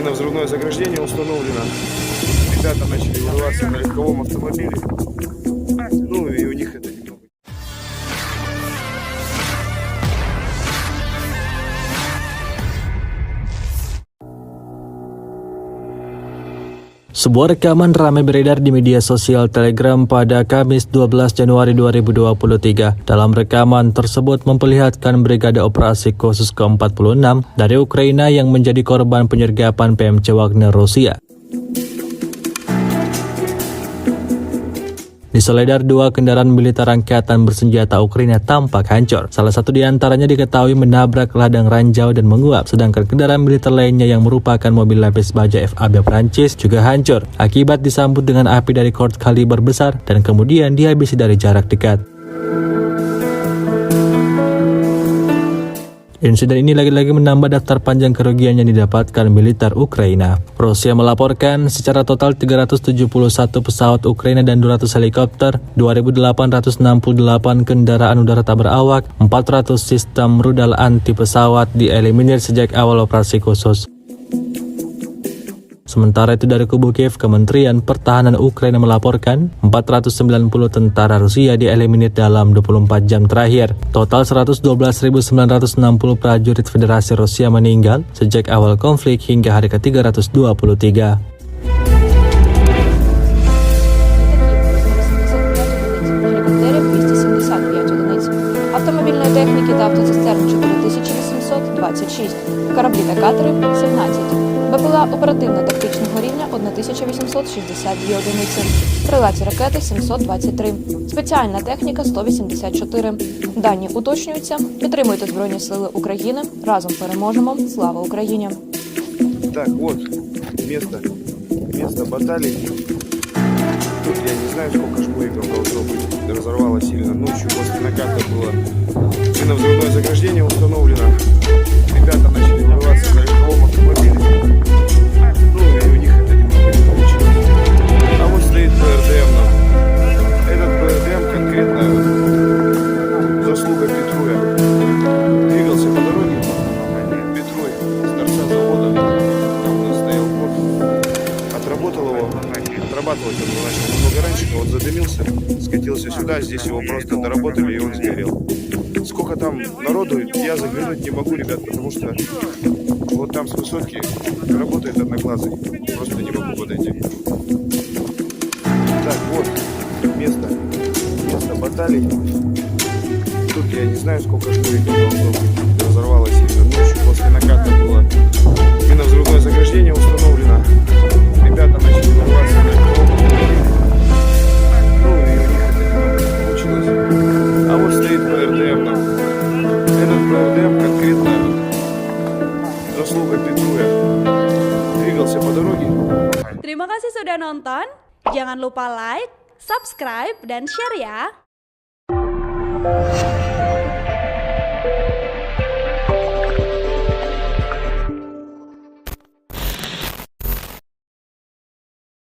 Минно-взрывное заграждение установлено. Ребята начали вырываться на легковом автомобиле. Ну и у них это немного. Sebuah rekaman ramai beredar di media sosial Telegram pada Kamis 12 Januari 2023. Dalam rekaman tersebut memperlihatkan Brigade Operasi Khusus ke-46 dari Ukraina yang menjadi korban penyergapan PMC Wagner Rusia. Di Soledar, 2 kendaraan militer angkatan bersenjata Ukraina tampak hancur. Salah satu di antaranya diketahui menabrak ladang ranjau dan menguap, sedangkan kendaraan militer lainnya yang merupakan mobil lapis baja FAB Prancis juga hancur akibat disambut dengan api dari kort kaliber besar dan kemudian dihabisi dari jarak dekat. Insiden ini lagi-lagi menambah daftar panjang kerugian yang didapatkan militer Ukraina. Rusia melaporkan secara total 371 pesawat Ukraina dan 200 helikopter, 2.868 kendaraan udara tak berawak, 400 sistem rudal anti pesawat dieliminir sejak awal operasi khusus. Sementara itu dari kubu Kiev, Kementerian Pertahanan Ukraina melaporkan 490 tentara Rusia dieliminir dalam 24 jam terakhir. Total 112.960 prajurit Federasi Rusia meninggal sejak awal konflik hingga hari ke-323. Автомобільної техніки та автоцистерн 4826, кораблі та катери 17, БПЛА оперативно-тактичного рівня 1862 одиниці, крилаті ракети 723, спеціальна техніка 184. Дані уточнюються. Підтримуйте Збройні Сили України. Разом переможемо. Слава Україні! Так, вот место баталии. Тут я не знаю, сколько ж боевиков должно быть. Разорвало сильно. Ночью после наката было минно-взрывное заграждение установлено. Ребята начали вырываться на легковом автомобиле. Ну и у них это немного не получилось. А вот стоит БРДМ. Этот БРДМ конкретно заслуга Петруя. Двигался по дороге. Петруй с торца завода. Там у нас стоял код. Отработал его. Отрабатывать он начал немного раньше, но вот задымился, скатился сюда, здесь его просто доработали и он сгорел. Сколько там народу, я заглянуть не могу, ребят, потому что вот там с высотки работает одноглазый, просто не могу подойти. Так, вот место баталий. Тут я не знаю, сколько ж боевиков должно быть. Разорвало сильно. Ночью после наката было минно-взрывное заграждение установлено. Ребята начали вырываться на легковом автомобиле. Ну и у них это немного не получилось. А вот стоит БРДМ. Этот БРДМ конкретно заслуга Петруя. Двигался по дороге. Terima kasih sudah nonton. Jangan lupa like, subscribe, dan share ya.